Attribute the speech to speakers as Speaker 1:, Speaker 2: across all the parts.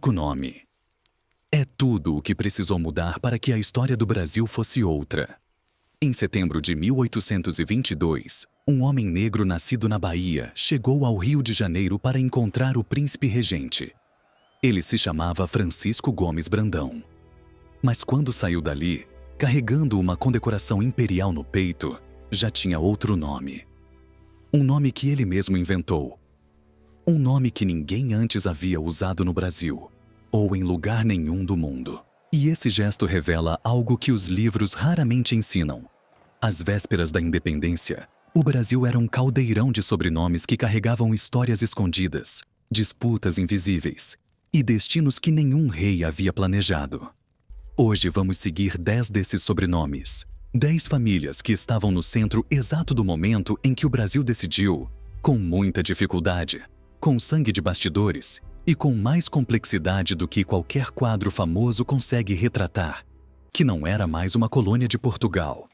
Speaker 1: único nome. É tudo o que precisou mudar para que a história do Brasil fosse outra. Em setembro de 1822, um homem negro nascido na Bahia chegou ao Rio de Janeiro para encontrar o príncipe regente. Ele se chamava Francisco Gomes Brandão. Mas quando saiu dali, carregando uma condecoração imperial no peito, já tinha outro nome. Um nome que ele mesmo inventou. Um nome que ninguém antes havia usado no Brasil, ou em lugar nenhum do mundo. E esse gesto revela algo que os livros raramente ensinam. Às vésperas da independência, o Brasil era um caldeirão de sobrenomes que carregavam histórias escondidas, disputas invisíveis e destinos que nenhum rei havia planejado. Hoje vamos seguir 10 desses sobrenomes. 10 famílias que estavam no centro exato do momento em que o Brasil decidiu, com muita dificuldade, com sangue de bastidores e com mais complexidade do que qualquer quadro famoso consegue retratar, que não era mais uma colônia de Portugal.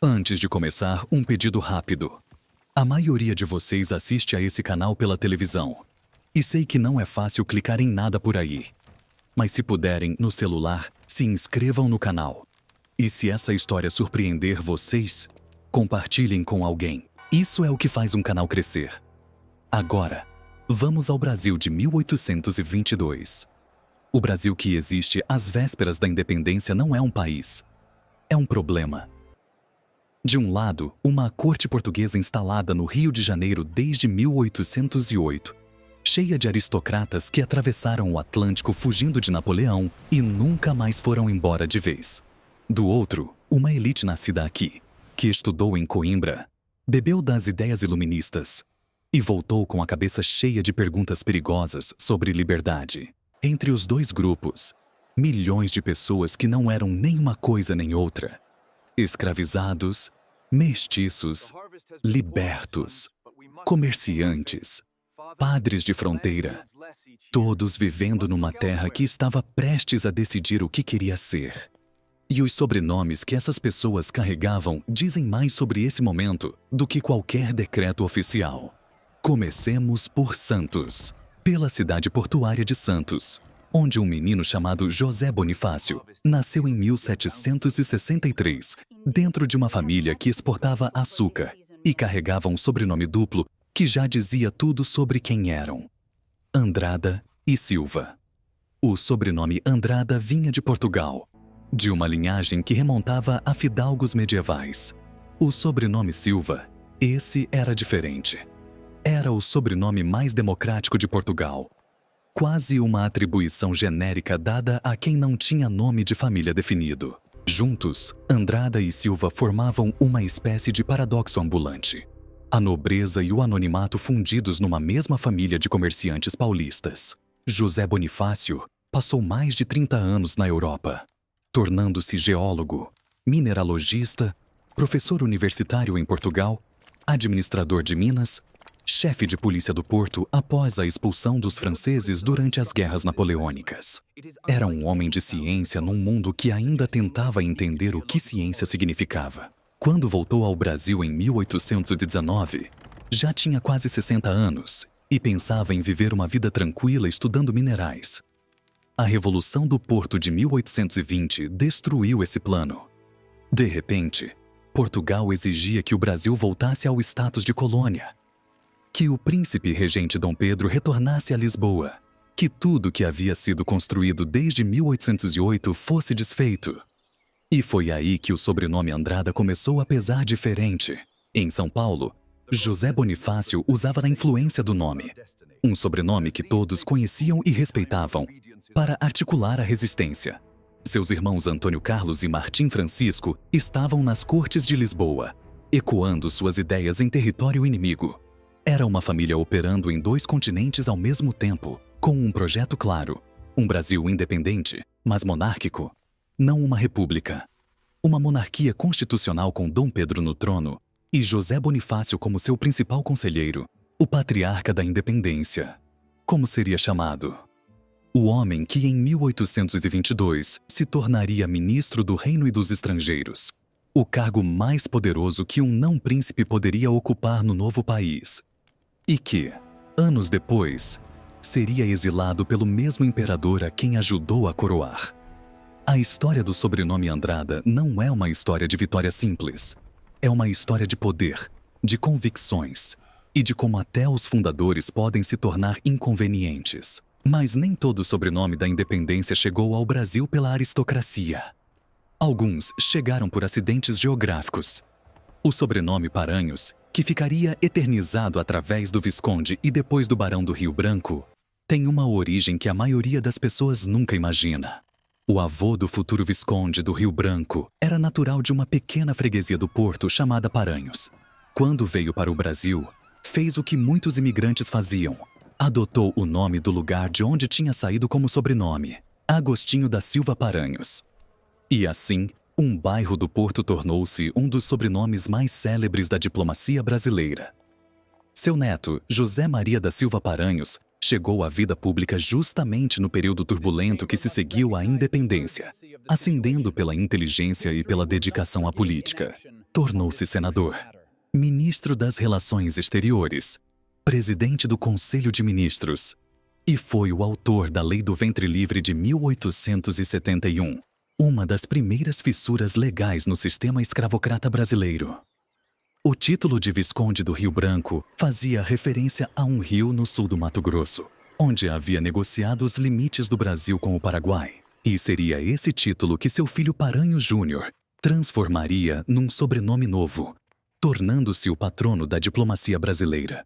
Speaker 1: Antes de começar, um pedido rápido. A maioria de vocês assiste a esse canal pela televisão. E sei que não é fácil clicar em nada por aí. Mas se puderem, no celular, se inscrevam no canal. E se essa história surpreender vocês, compartilhem com alguém. Isso é o que faz um canal crescer. Agora, vamos ao Brasil de 1822. O Brasil que existe às vésperas da independência não é um país. É um problema. De um lado, uma corte portuguesa instalada no Rio de Janeiro desde 1808, cheia de aristocratas que atravessaram o Atlântico fugindo de Napoleão e nunca mais foram embora de vez. Do outro, uma elite nascida aqui, que estudou em Coimbra, bebeu das ideias iluministas e voltou com a cabeça cheia de perguntas perigosas sobre liberdade. Entre os dois grupos, milhões de pessoas que não eram nem uma coisa nem outra. Escravizados, mestiços, libertos, comerciantes, padres de fronteira, todos vivendo numa terra que estava prestes a decidir o que queria ser. E os sobrenomes que essas pessoas carregavam dizem mais sobre esse momento do que qualquer decreto oficial. Comecemos por Santos, pela cidade portuária de Santos, onde um menino chamado José Bonifácio nasceu em 1763, dentro de uma família que exportava açúcar e carregava um sobrenome duplo que já dizia tudo sobre quem eram: Andrada e Silva. O sobrenome Andrada vinha de Portugal, de uma linhagem que remontava a fidalgos medievais. O sobrenome Silva, esse era diferente. Era o sobrenome mais democrático de Portugal. Quase uma atribuição genérica dada a quem não tinha nome de família definido. Juntos, Andrada e Silva formavam uma espécie de paradoxo ambulante. A nobreza e o anonimato fundidos numa mesma família de comerciantes paulistas. José Bonifácio passou mais de 30 anos na Europa, tornando-se geólogo, mineralogista, professor universitário em Portugal, administrador de minas, chefe de polícia do Porto após a expulsão dos franceses durante as guerras napoleônicas. Era um homem de ciência num mundo que ainda tentava entender o que ciência significava. Quando voltou ao Brasil em 1819, já tinha quase 60 anos e pensava em viver uma vida tranquila estudando minerais. A Revolução do Porto de 1820 destruiu esse plano. De repente, Portugal exigia que o Brasil voltasse ao status de colônia, que o príncipe regente Dom Pedro retornasse a Lisboa, que tudo que havia sido construído desde 1808 fosse desfeito. E foi aí que o sobrenome Andrada começou a pesar diferente. Em São Paulo, José Bonifácio usava a influência do nome, um sobrenome que todos conheciam e respeitavam, para articular a resistência. Seus irmãos Antônio Carlos e Martim Francisco estavam nas cortes de Lisboa, ecoando suas ideias em território inimigo. Era uma família operando em 2 continentes ao mesmo tempo, com um projeto claro: um Brasil independente, mas monárquico. Não uma república. Uma monarquia constitucional com Dom Pedro no trono e José Bonifácio como seu principal conselheiro, o patriarca da independência. Como seria chamado? O homem que em 1822 se tornaria ministro do Reino e dos Estrangeiros, o cargo mais poderoso que um não-príncipe poderia ocupar no novo país. E que, anos depois, seria exilado pelo mesmo imperador a quem ajudou a coroar. A história do sobrenome Andrada não é uma história de vitória simples. É uma história de poder, de convicções e de como até os fundadores podem se tornar inconvenientes. Mas nem todo o sobrenome da independência chegou ao Brasil pela aristocracia. Alguns chegaram por acidentes geográficos. O sobrenome Paranhos, que ficaria eternizado através do Visconde e depois do Barão do Rio Branco, tem uma origem que a maioria das pessoas nunca imagina. O avô do futuro Visconde do Rio Branco era natural de uma pequena freguesia do Porto chamada Paranhos. Quando veio para o Brasil, fez o que muitos imigrantes faziam. Adotou o nome do lugar de onde tinha saído como sobrenome, Agostinho da Silva Paranhos. E assim, um bairro do Porto tornou-se um dos sobrenomes mais célebres da diplomacia brasileira. Seu neto, José Maria da Silva Paranhos, chegou à vida pública justamente no período turbulento que se seguiu à independência, ascendendo pela inteligência e pela dedicação à política. Tornou-se senador, ministro das Relações Exteriores, presidente do Conselho de Ministros e foi o autor da Lei do Ventre Livre de 1871, uma das primeiras fissuras legais no sistema escravocrata brasileiro. O título de Visconde do Rio Branco fazia referência a um rio no sul do Mato Grosso, onde havia negociado os limites do Brasil com o Paraguai. E seria esse título que seu filho Paranhos Júnior transformaria num sobrenome novo, tornando-se o patrono da diplomacia brasileira.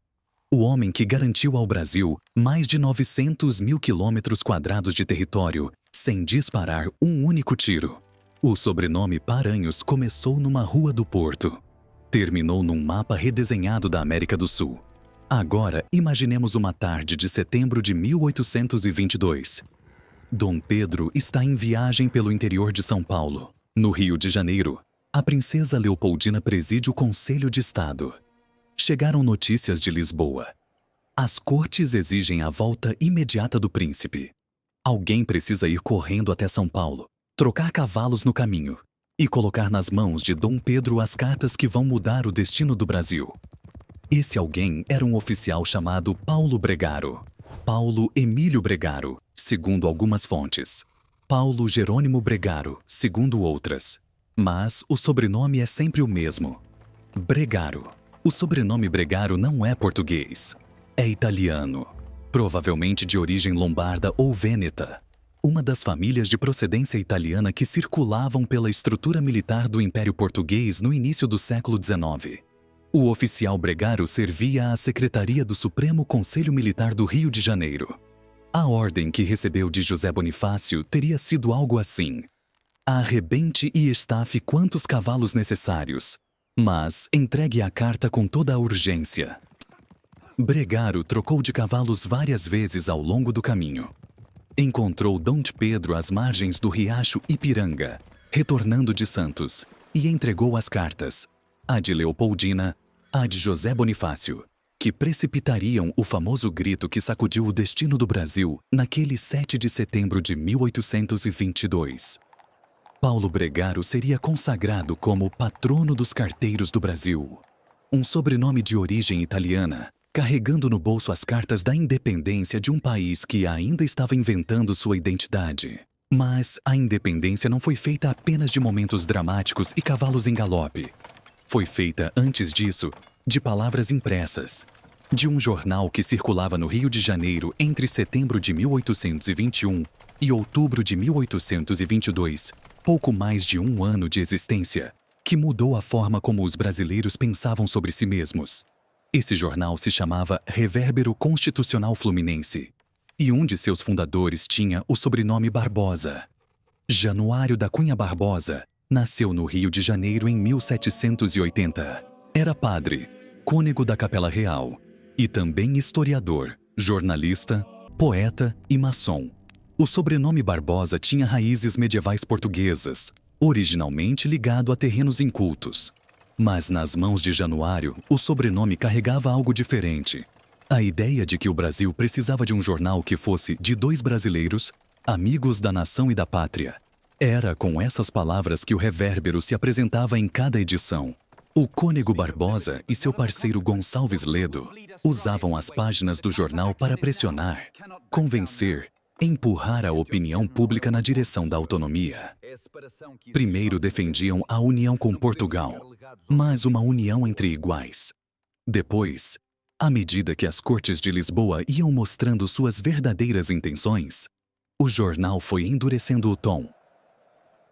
Speaker 1: O homem que garantiu ao Brasil mais de 900 mil quilômetros quadrados de território sem disparar um único tiro. O sobrenome Paranhos começou numa rua do Porto. Terminou num mapa redesenhado da América do Sul. Agora, imaginemos uma tarde de setembro de 1822. Dom Pedro está em viagem pelo interior de São Paulo. No Rio de Janeiro, a princesa Leopoldina preside o Conselho de Estado. Chegaram notícias de Lisboa. As cortes exigem a volta imediata do príncipe. Alguém precisa ir correndo até São Paulo, trocar cavalos no caminho e colocar nas mãos de Dom Pedro as cartas que vão mudar o destino do Brasil. Esse alguém era um oficial chamado Paulo Bregaro. Paulo Emílio Bregaro, segundo algumas fontes. Paulo Jerônimo Bregaro, segundo outras. Mas o sobrenome é sempre o mesmo. Bregaro. O sobrenome Bregaro não é português. É italiano. Provavelmente de origem lombarda ou vêneta. Uma das famílias de procedência italiana que circulavam pela estrutura militar do Império Português no início do século XIX. O oficial Bregaro servia à Secretaria do Supremo Conselho Militar do Rio de Janeiro. A ordem que recebeu de José Bonifácio teria sido algo assim: arrebente e estafe quantos cavalos necessários, mas entregue a carta com toda a urgência. Bregaro trocou de cavalos várias vezes ao longo do caminho. Encontrou Dom Pedro às margens do riacho Ipiranga, retornando de Santos, e entregou as cartas, a de Leopoldina, a de José Bonifácio, que precipitariam o famoso grito que sacudiu o destino do Brasil naquele 7 de setembro de 1822. Paulo Bregaro seria consagrado como patrono dos carteiros do Brasil. Um sobrenome de origem italiana, carregando no bolso as cartas da independência de um país que ainda estava inventando sua identidade. Mas a independência não foi feita apenas de momentos dramáticos e cavalos em galope. Foi feita, antes disso, de palavras impressas, de um jornal que circulava no Rio de Janeiro entre setembro de 1821 e outubro de 1822, pouco mais de um ano de existência, que mudou a forma como os brasileiros pensavam sobre si mesmos. Esse jornal se chamava Revérbero Constitucional Fluminense, e um de seus fundadores tinha o sobrenome Barbosa. Januário da Cunha Barbosa nasceu no Rio de Janeiro em 1780. Era padre, cônego da Capela Real, e também historiador, jornalista, poeta e maçom. O sobrenome Barbosa tinha raízes medievais portuguesas, originalmente ligado a terrenos incultos. Mas nas mãos de Januário, o sobrenome carregava algo diferente. A ideia de que o Brasil precisava de um jornal que fosse de dois brasileiros, amigos da nação e da pátria. Era com essas palavras que o Revérbero se apresentava em cada edição. O Cônego Barbosa e seu parceiro Gonçalves Ledo usavam as páginas do jornal para pressionar, convencer, empurrar a opinião pública na direção da autonomia. Primeiro defendiam a união com Portugal, mas uma união entre iguais. Depois, à medida que as cortes de Lisboa iam mostrando suas verdadeiras intenções, o jornal foi endurecendo o tom.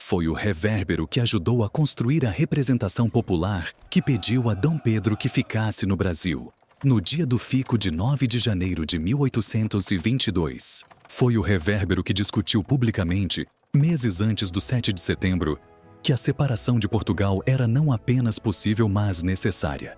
Speaker 1: Foi o Revérbero que ajudou a construir a representação popular que pediu a Dom Pedro que ficasse no Brasil, no dia do fico de 9 de janeiro de 1822. Foi o Revérbero que discutiu publicamente, meses antes do 7 de setembro, que a separação de Portugal era não apenas possível, mas necessária.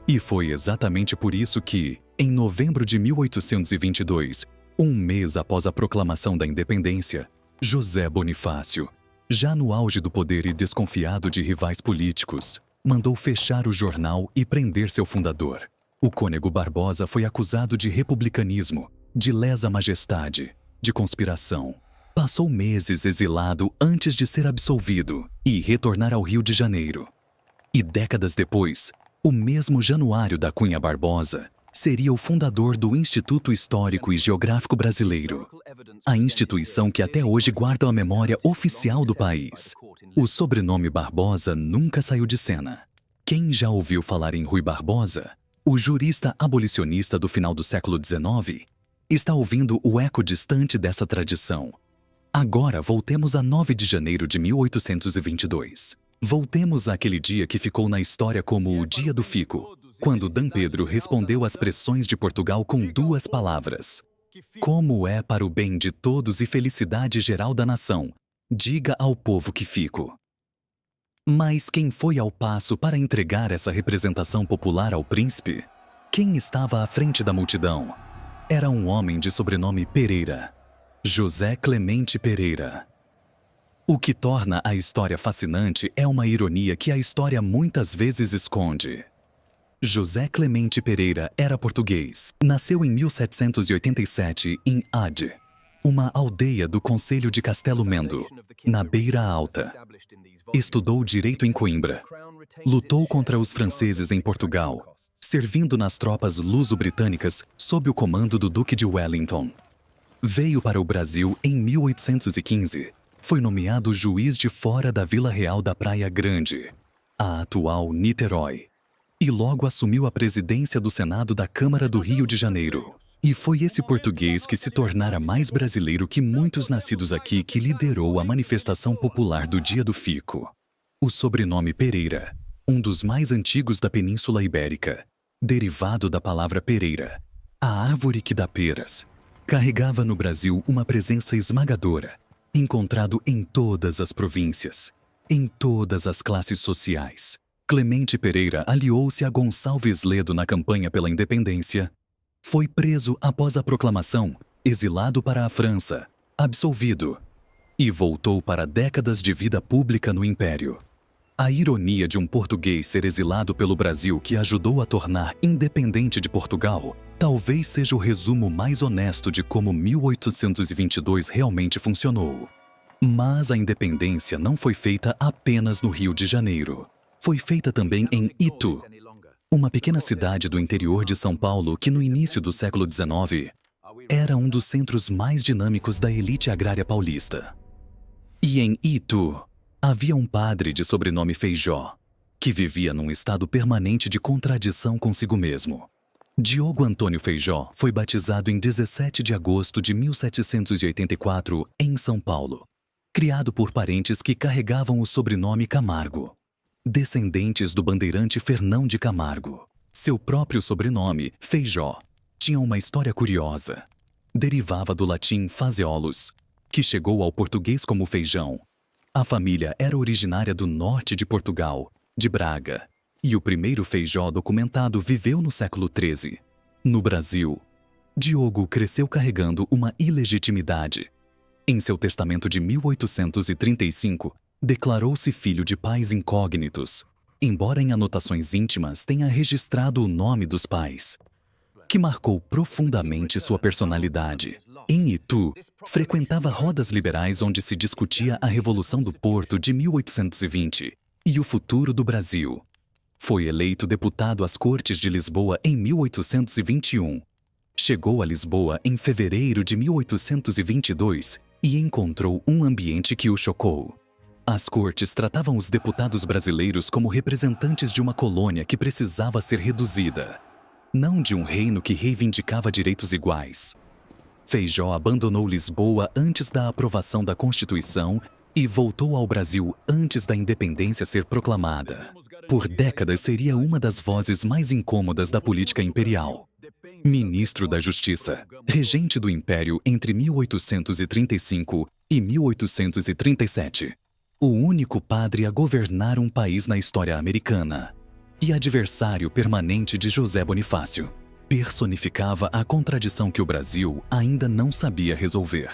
Speaker 1: E foi exatamente por isso que, em novembro de 1822, um mês após a proclamação da independência, José Bonifácio, já no auge do poder e desconfiado de rivais políticos, mandou fechar o jornal e prender seu fundador. O Cônego Barbosa foi acusado de republicanismo, de lesa-majestade, de conspiração. Passou meses exilado antes de ser absolvido e retornar ao Rio de Janeiro. E décadas depois, o mesmo Januário da Cunha Barbosa seria o fundador do Instituto Histórico e Geográfico Brasileiro, a instituição que até hoje guarda a memória oficial do país. O sobrenome Barbosa nunca saiu de cena. Quem já ouviu falar em Rui Barbosa, o jurista abolicionista do final do século XIX, está ouvindo o eco distante dessa tradição. Agora voltemos a 9 de janeiro de 1822. Voltemos àquele dia que ficou na história como o Dia do Fico, quando Dom Pedro respondeu às pressões de Portugal com duas palavras: como é para o bem de todos e felicidade geral da nação, diga ao povo que fico. Mas quem foi ao paço para entregar essa representação popular ao príncipe? Quem estava à frente da multidão? Era um homem de sobrenome Pereira, José Clemente Pereira. O que torna a história fascinante é uma ironia que a história muitas vezes esconde. José Clemente Pereira era português. Nasceu em 1787 em Ade, uma aldeia do concelho de Castelo Mendo, na Beira Alta. Estudou direito em Coimbra. Lutou contra os franceses em Portugal, servindo nas tropas luso-britânicas sob o comando do Duque de Wellington. Veio para o Brasil em 1815. Foi nomeado juiz de fora da Vila Real da Praia Grande, a atual Niterói. E logo assumiu a presidência do Senado da Câmara do Rio de Janeiro. E foi esse português que se tornara mais brasileiro que muitos nascidos aqui que liderou a manifestação popular do Dia do Fico. O sobrenome Pereira, um dos mais antigos da Península Ibérica, derivado da palavra pereira, a árvore que dá peras, carregava no Brasil uma presença esmagadora, encontrado em todas as províncias, em todas as classes sociais. Clemente Pereira aliou-se a Gonçalves Ledo na campanha pela independência. Foi preso após a proclamação, exilado para a França, absolvido, e voltou para décadas de vida pública no Império. A ironia de um português ser exilado pelo Brasil que ajudou a tornar independente de Portugal talvez seja o resumo mais honesto de como 1822 realmente funcionou. Mas a independência não foi feita apenas no Rio de Janeiro. Foi feita também em Itu, uma pequena cidade do interior de São Paulo que no início do século XIX era um dos centros mais dinâmicos da elite agrária paulista. E em Itu havia um padre de sobrenome Feijó, que vivia num estado permanente de contradição consigo mesmo. Diogo Antônio Feijó foi batizado em 17 de agosto de 1784 em São Paulo, criado por parentes que carregavam o sobrenome Camargo, descendentes do bandeirante Fernão de Camargo. Seu próprio sobrenome, Feijó, tinha uma história curiosa. Derivava do latim fazeolus, que chegou ao português como feijão. A família era originária do norte de Portugal, de Braga, e o primeiro Feijó documentado viveu no século XIII. No Brasil, Diogo cresceu carregando uma ilegitimidade. Em seu testamento de 1835, declarou-se filho de pais incógnitos, embora em anotações íntimas tenha registrado o nome dos pais, que marcou profundamente sua personalidade. Em Itu, frequentava rodas liberais onde se discutia a Revolução do Porto de 1820 e o futuro do Brasil. Foi eleito deputado às Cortes de Lisboa em 1821. Chegou a Lisboa em fevereiro de 1822 e encontrou um ambiente que o chocou. As cortes tratavam os deputados brasileiros como representantes de uma colônia que precisava ser reduzida, não de um reino que reivindicava direitos iguais. Feijó abandonou Lisboa antes da aprovação da Constituição e voltou ao Brasil antes da independência ser proclamada. Por décadas seria uma das vozes mais incômodas da política imperial. Ministro da Justiça, regente do Império entre 1835 e 1837. O único padre a governar um país na história americana. E adversário permanente de José Bonifácio. Personificava a contradição que o Brasil ainda não sabia resolver.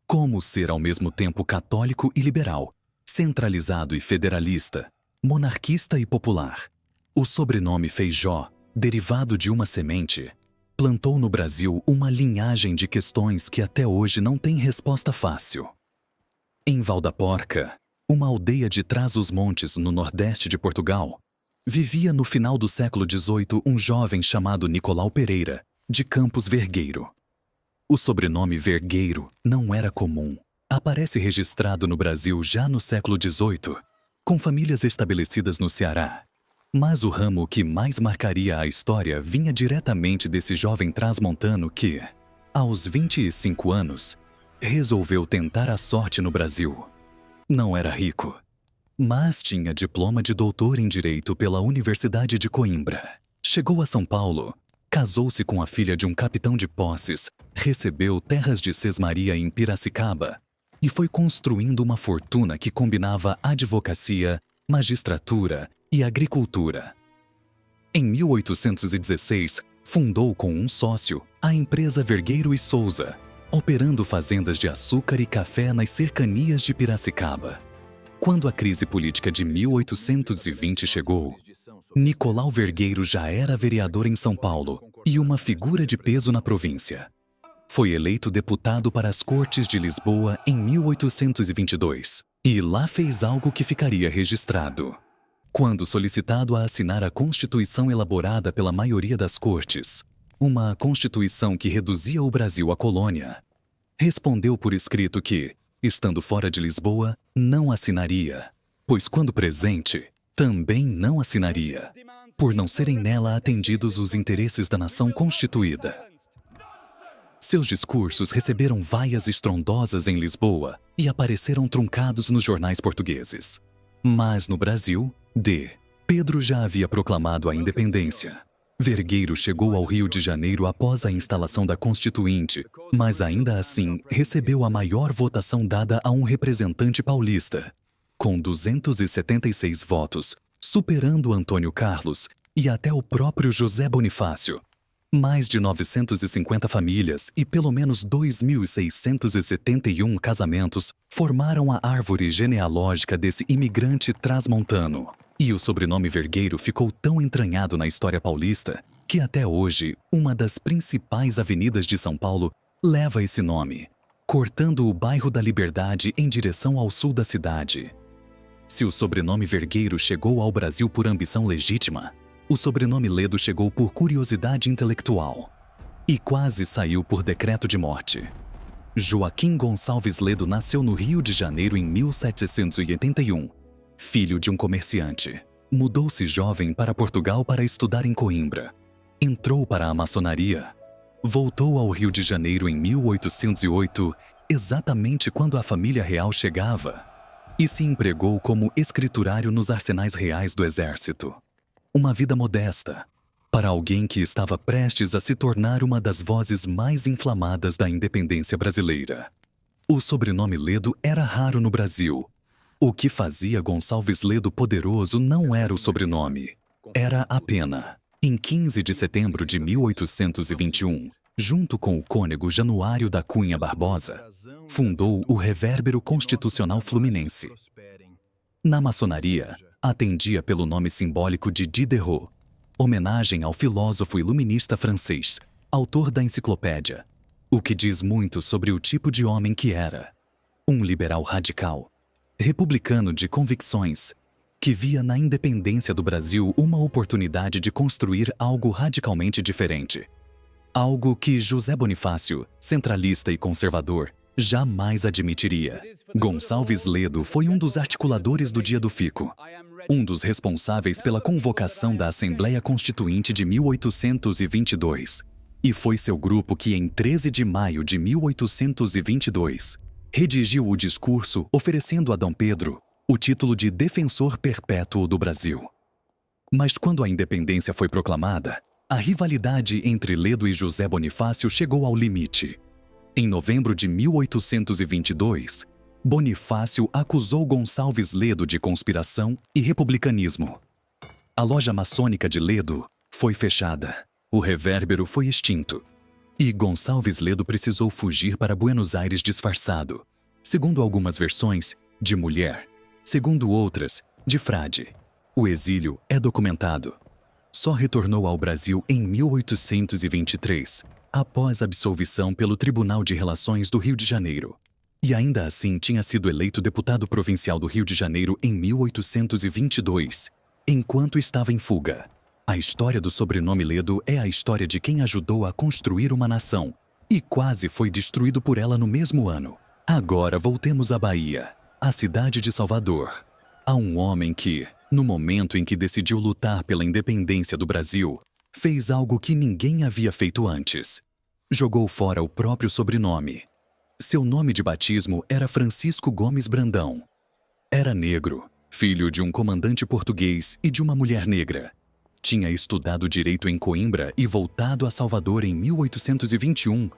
Speaker 1: Como ser ao mesmo tempo católico e liberal, centralizado e federalista, monarquista e popular. O sobrenome Feijó, derivado de uma semente, plantou no Brasil uma linhagem de questões que até hoje não tem resposta fácil. Em Val da Porca, uma aldeia de Trás-os-Montes, no nordeste de Portugal, vivia no final do século XVIII um jovem chamado Nicolau Pereira, de Campos Vergueiro. O sobrenome Vergueiro não era comum. Aparece registrado no Brasil já no século XVIII, com famílias estabelecidas no Ceará. Mas o ramo que mais marcaria a história vinha diretamente desse jovem transmontano que, aos 25 anos, resolveu tentar a sorte no Brasil. Não era rico, mas tinha diploma de doutor em Direito pela Universidade de Coimbra. Chegou a São Paulo, casou-se com a filha de um capitão de posses, recebeu terras de Sesmaria em Piracicaba e foi construindo uma fortuna que combinava advocacia, magistratura e agricultura. Em 1816, fundou com um sócio a empresa Vergueiro e Souza, operando fazendas de açúcar e café nas cercanias de Piracicaba. Quando a crise política de 1820 chegou, Nicolau Vergueiro já era vereador em São Paulo e uma figura de peso na província. Foi eleito deputado para as Cortes de Lisboa em 1822 e lá fez algo que ficaria registrado. Quando solicitado a assinar a Constituição elaborada pela maioria das Cortes, uma Constituição que reduzia o Brasil à colônia, respondeu por escrito que, estando fora de Lisboa, não assinaria, pois quando presente, também não assinaria, por não serem nela atendidos os interesses da nação constituída. Seus discursos receberam vaias estrondosas em Lisboa e apareceram truncados nos jornais portugueses. Mas no Brasil, Pedro já havia proclamado a independência. Vergueiro chegou ao Rio de Janeiro após a instalação da Constituinte, mas ainda assim recebeu a maior votação dada a um representante paulista, com 276 votos, superando Antônio Carlos e até o próprio José Bonifácio. Mais de 950 famílias e pelo menos 2.671 casamentos formaram a árvore genealógica desse imigrante transmontano. E o sobrenome Vergueiro ficou tão entranhado na história paulista que até hoje uma das principais avenidas de São Paulo leva esse nome, cortando o bairro da Liberdade em direção ao sul da cidade. Se o sobrenome Vergueiro chegou ao Brasil por ambição legítima, o sobrenome Ledo chegou por curiosidade intelectual e quase saiu por decreto de morte. Joaquim Gonçalves Ledo nasceu no Rio de Janeiro em 1781. Filho de um comerciante, mudou-se jovem para Portugal para estudar em Coimbra. Entrou para a maçonaria. Voltou ao Rio de Janeiro em 1808, exatamente quando a família real chegava, e se empregou como escriturário nos arsenais reais do exército. Uma vida modesta, para alguém que estava prestes a se tornar uma das vozes mais inflamadas da independência brasileira. O sobrenome Ledo era raro no Brasil. O que fazia Gonçalves Ledo poderoso não era o sobrenome, era a pena. Em 15 de setembro de 1821, junto com o cônego Januário da Cunha Barbosa, fundou o Revérbero Constitucional Fluminense. Na maçonaria, atendia pelo nome simbólico de Diderot, homenagem ao filósofo iluminista francês, autor da enciclopédia, o que diz muito sobre o tipo de homem que era. Um liberal radical, republicano de convicções, que via na independência do Brasil uma oportunidade de construir algo radicalmente diferente. Algo que José Bonifácio, centralista e conservador, jamais admitiria. Gonçalves Ledo foi um dos articuladores do Dia do Fico, um dos responsáveis pela convocação da Assembleia Constituinte de 1822. E foi seu grupo que, em 13 de maio de 1822, redigiu o discurso oferecendo a Dom Pedro o título de Defensor Perpétuo do Brasil. Mas quando a independência foi proclamada, a rivalidade entre Ledo e José Bonifácio chegou ao limite. Em novembro de 1822, Bonifácio acusou Gonçalves Ledo de conspiração e republicanismo. A loja maçônica de Ledo foi fechada, o revérbero foi extinto, e Gonçalves Ledo precisou fugir para Buenos Aires disfarçado, segundo algumas versões, de mulher, segundo outras, de frade. O exílio é documentado. Só retornou ao Brasil em 1823, após absolvição pelo Tribunal de Relações do Rio de Janeiro. E ainda assim tinha sido eleito deputado provincial do Rio de Janeiro em 1822, enquanto estava em fuga. A história do sobrenome Ledo é a história de quem ajudou a construir uma nação e quase foi destruído por ela no mesmo ano. Agora voltemos à Bahia, a cidade de Salvador. Há um homem que, no momento em que decidiu lutar pela independência do Brasil, fez algo que ninguém havia feito antes. Jogou fora o próprio sobrenome. Seu nome de batismo era Francisco Gomes Brandão. Era negro, filho de um comandante português e de uma mulher negra. Tinha estudado direito em Coimbra e voltado a Salvador em 1821,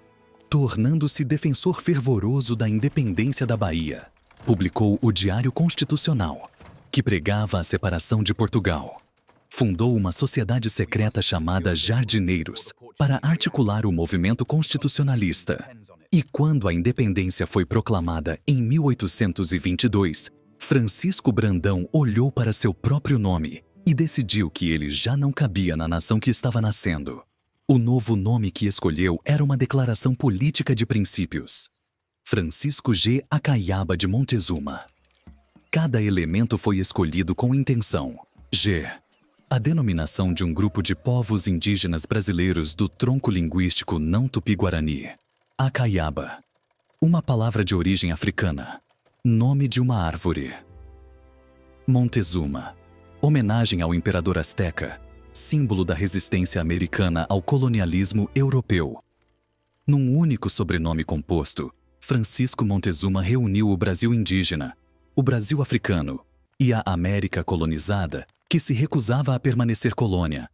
Speaker 1: tornando-se defensor fervoroso da independência da Bahia. Publicou o Diário Constitucional, que pregava a separação de Portugal. Fundou uma sociedade secreta chamada Jardineiros para articular o movimento constitucionalista. E quando a independência foi proclamada em 1822, Francisco Brandão olhou para seu próprio nome e decidiu que ele já não cabia na nação que estava nascendo. O novo nome que escolheu era uma declaração política de princípios. Francisco G. Acaiaba de Montezuma. Cada elemento foi escolhido com intenção. G. A denominação de um grupo de povos indígenas brasileiros do tronco linguístico não tupi-guarani. Acaiaba. Uma palavra de origem africana. Nome de uma árvore. Montezuma. Homenagem ao imperador azteca, símbolo da resistência americana ao colonialismo europeu. Num único sobrenome composto, Francisco Montezuma reuniu o Brasil indígena, o Brasil africano e a América colonizada, que se recusava a permanecer colônia.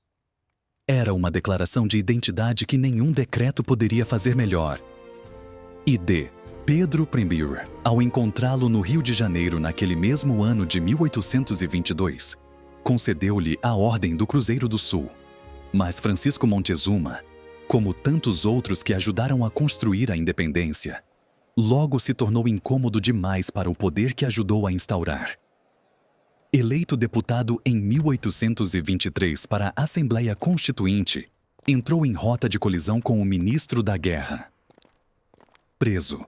Speaker 1: Era uma declaração de identidade que nenhum decreto poderia fazer melhor. E D. Pedro I, ao encontrá-lo no Rio de Janeiro naquele mesmo ano de 1822, concedeu-lhe a Ordem do Cruzeiro do Sul. Mas Francisco Montezuma, como tantos outros que ajudaram a construir a independência, logo se tornou incômodo demais para o poder que ajudou a instaurar. Eleito deputado em 1823 para a Assembleia Constituinte, entrou em rota de colisão com o ministro da Guerra. Preso.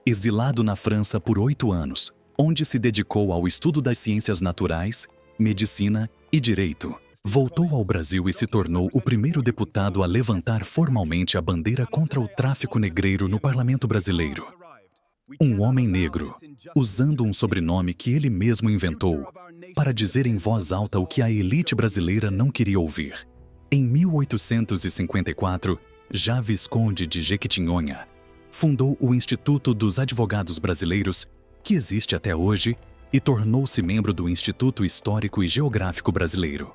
Speaker 1: Exilado na França por 8 anos, onde se dedicou ao estudo das ciências naturais, medicina e direito, voltou ao Brasil e se tornou o primeiro deputado a levantar formalmente a bandeira contra o tráfico negreiro no parlamento brasileiro. Um homem negro, usando um sobrenome que ele mesmo inventou, para dizer em voz alta o que a elite brasileira não queria ouvir. Em 1854, já visconde de Jequitinhonha, fundou o Instituto dos Advogados Brasileiros, que existe até hoje, e tornou-se membro do Instituto Histórico e Geográfico Brasileiro.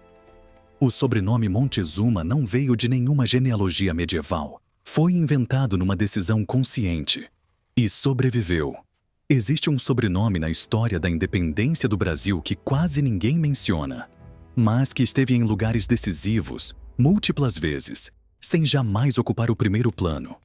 Speaker 1: O sobrenome Montezuma não veio de nenhuma genealogia medieval. Foi inventado numa decisão consciente. E sobreviveu. Existe um sobrenome na história da independência do Brasil que quase ninguém menciona, mas que esteve em lugares decisivos, múltiplas vezes, sem jamais ocupar o primeiro plano.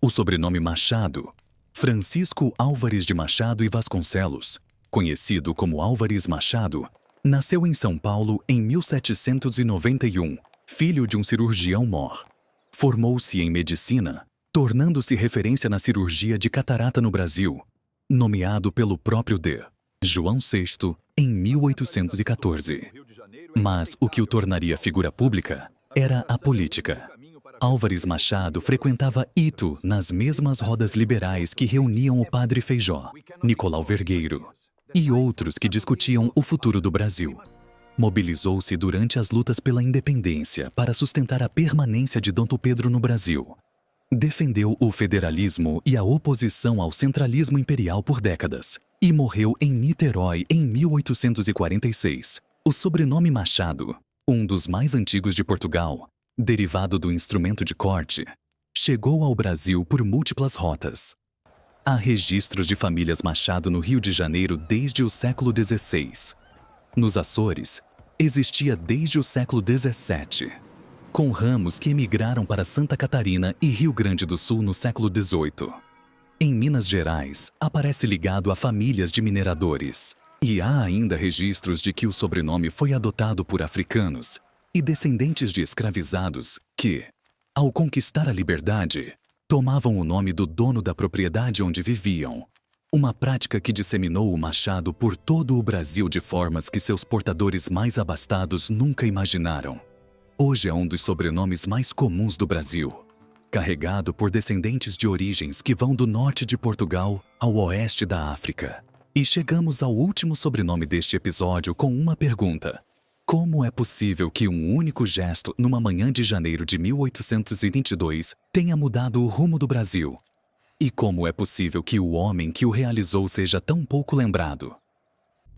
Speaker 1: O sobrenome Machado, Francisco Álvares de Machado e Vasconcelos, conhecido como Álvares Machado, nasceu em São Paulo em 1791, filho de um cirurgião-mor. Formou-se em medicina, tornando-se referência na cirurgia de catarata no Brasil, nomeado pelo próprio D. João VI, em 1814. Mas o que o tornaria figura pública era a política. Álvares Machado frequentava Ito nas mesmas rodas liberais que reuniam o padre Feijó, Nicolau Vergueiro e outros que discutiam o futuro do Brasil. Mobilizou-se durante as lutas pela independência para sustentar a permanência de Dom Pedro no Brasil. Defendeu o federalismo e a oposição ao centralismo imperial por décadas e morreu em Niterói em 1846. O sobrenome Machado, um dos mais antigos de Portugal, derivado do instrumento de corte, chegou ao Brasil por múltiplas rotas. Há registros de famílias Machado no Rio de Janeiro desde o século XVI. Nos Açores, existia desde o século XVII, com ramos que emigraram para Santa Catarina e Rio Grande do Sul no século XVIII. Em Minas Gerais, aparece ligado a famílias de mineradores. E há ainda registros de que o sobrenome foi adotado por africanos e descendentes de escravizados que, ao conquistar a liberdade, tomavam o nome do dono da propriedade onde viviam. Uma prática que disseminou o Machado por todo o Brasil de formas que seus portadores mais abastados nunca imaginaram. Hoje é um dos sobrenomes mais comuns do Brasil, carregado por descendentes de origens que vão do norte de Portugal ao oeste da África. E chegamos ao último sobrenome deste episódio com uma pergunta. Como é possível que um único gesto numa manhã de janeiro de 1822 tenha mudado o rumo do Brasil? E como é possível que o homem que o realizou seja tão pouco lembrado?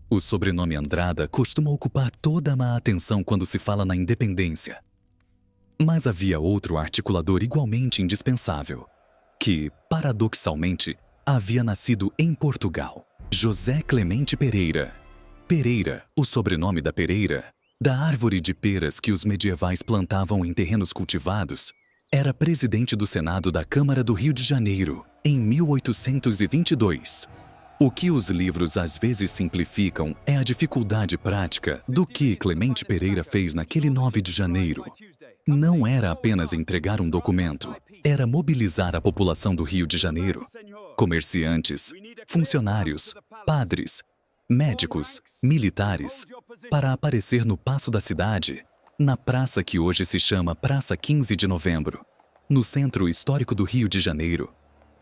Speaker 1: O sobrenome Andrada costuma ocupar toda a atenção quando se fala na independência. Mas havia outro articulador igualmente indispensável, que, paradoxalmente, havia nascido em Portugal. José Clemente Pereira. Pereira, o sobrenome da Pereira, da árvore de peras que os medievais plantavam em terrenos cultivados, era presidente do Senado da Câmara do Rio de Janeiro, em 1822. O que os livros às vezes simplificam é a dificuldade prática do que Clemente Pereira fez naquele 9 de janeiro. Não era apenas entregar um documento, era mobilizar a população do Rio de Janeiro, comerciantes, funcionários, padres, médicos, militares, para aparecer no Paço da Cidade, na praça que hoje se chama Praça 15 de Novembro, no centro histórico do Rio de Janeiro,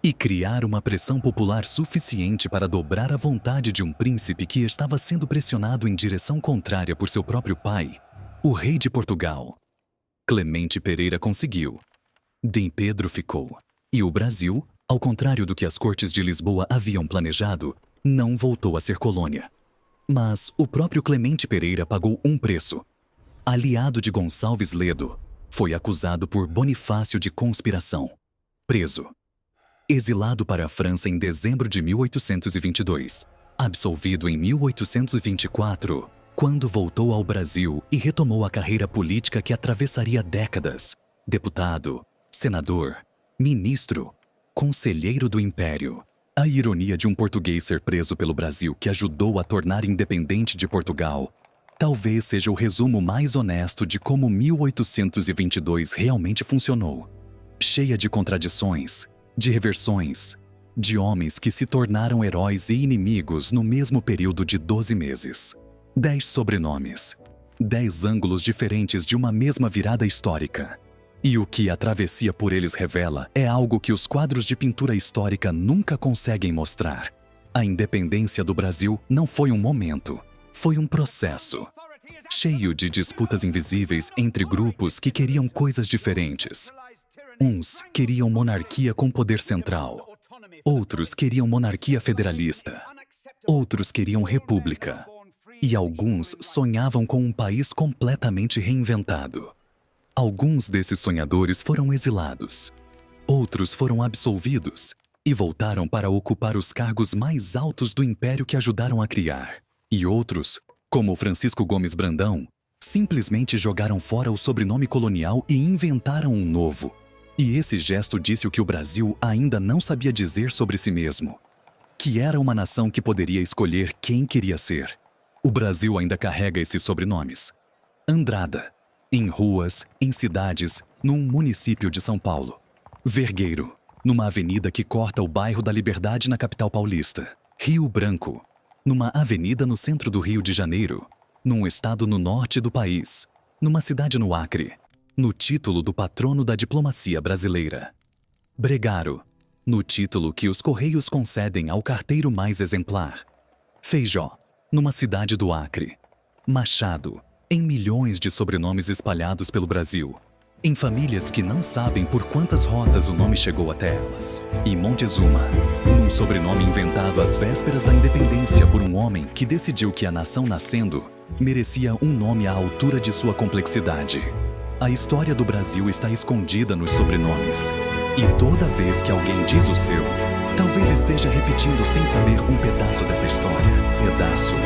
Speaker 1: e criar uma pressão popular suficiente para dobrar a vontade de um príncipe que estava sendo pressionado em direção contrária por seu próprio pai, o rei de Portugal. Clemente Pereira conseguiu. Dom Pedro ficou. E o Brasil, ao contrário do que as cortes de Lisboa haviam planejado, não voltou a ser colônia. Mas o próprio Clemente Pereira pagou um preço. Aliado de Gonçalves Ledo, foi acusado por Bonifácio de conspiração. Preso. Exilado para a França em dezembro de 1822. Absolvido em 1824, quando voltou ao Brasil e retomou a carreira política que atravessaria décadas. Deputado, senador, ministro, conselheiro do Império. A ironia de um português ser preso pelo Brasil que ajudou a tornar independente de Portugal talvez seja o resumo mais honesto de como 1822 realmente funcionou. Cheia de contradições, de reversões, de homens que se tornaram heróis e inimigos no mesmo período de 12 meses. 10 sobrenomes, 10 ângulos diferentes de uma mesma virada histórica. E o que a travessia por eles revela é algo que os quadros de pintura histórica nunca conseguem mostrar. A independência do Brasil não foi um momento, foi um processo. Cheio de disputas invisíveis entre grupos que queriam coisas diferentes. Uns queriam monarquia com poder central. Outros queriam monarquia federalista. Outros queriam república. E alguns sonhavam com um país completamente reinventado. Alguns desses sonhadores foram exilados. Outros foram absolvidos e voltaram para ocupar os cargos mais altos do império que ajudaram a criar. E outros, como Francisco Gomes Brandão, simplesmente jogaram fora o sobrenome colonial e inventaram um novo. E esse gesto disse o que o Brasil ainda não sabia dizer sobre si mesmo. Que era uma nação que poderia escolher quem queria ser. O Brasil ainda carrega esses sobrenomes. Andrada. Em ruas, em cidades, num município de São Paulo. Vergueiro, numa avenida que corta o bairro da Liberdade na capital paulista. Rio Branco, numa avenida no centro do Rio de Janeiro, num estado no norte do país, numa cidade no Acre, no título do patrono da diplomacia brasileira. Bregaro, no título que os Correios concedem ao carteiro mais exemplar. Feijó, numa cidade do Acre. Machado, em milhões de sobrenomes espalhados pelo Brasil, em famílias que não sabem por quantas rotas o nome chegou até elas. E Montezuma, num sobrenome inventado às vésperas da independência por um homem que decidiu que a nação nascendo merecia um nome à altura de sua complexidade. A história do Brasil está escondida nos sobrenomes. E toda vez que alguém diz o seu, talvez esteja repetindo sem saber um pedaço dessa história. Pedaço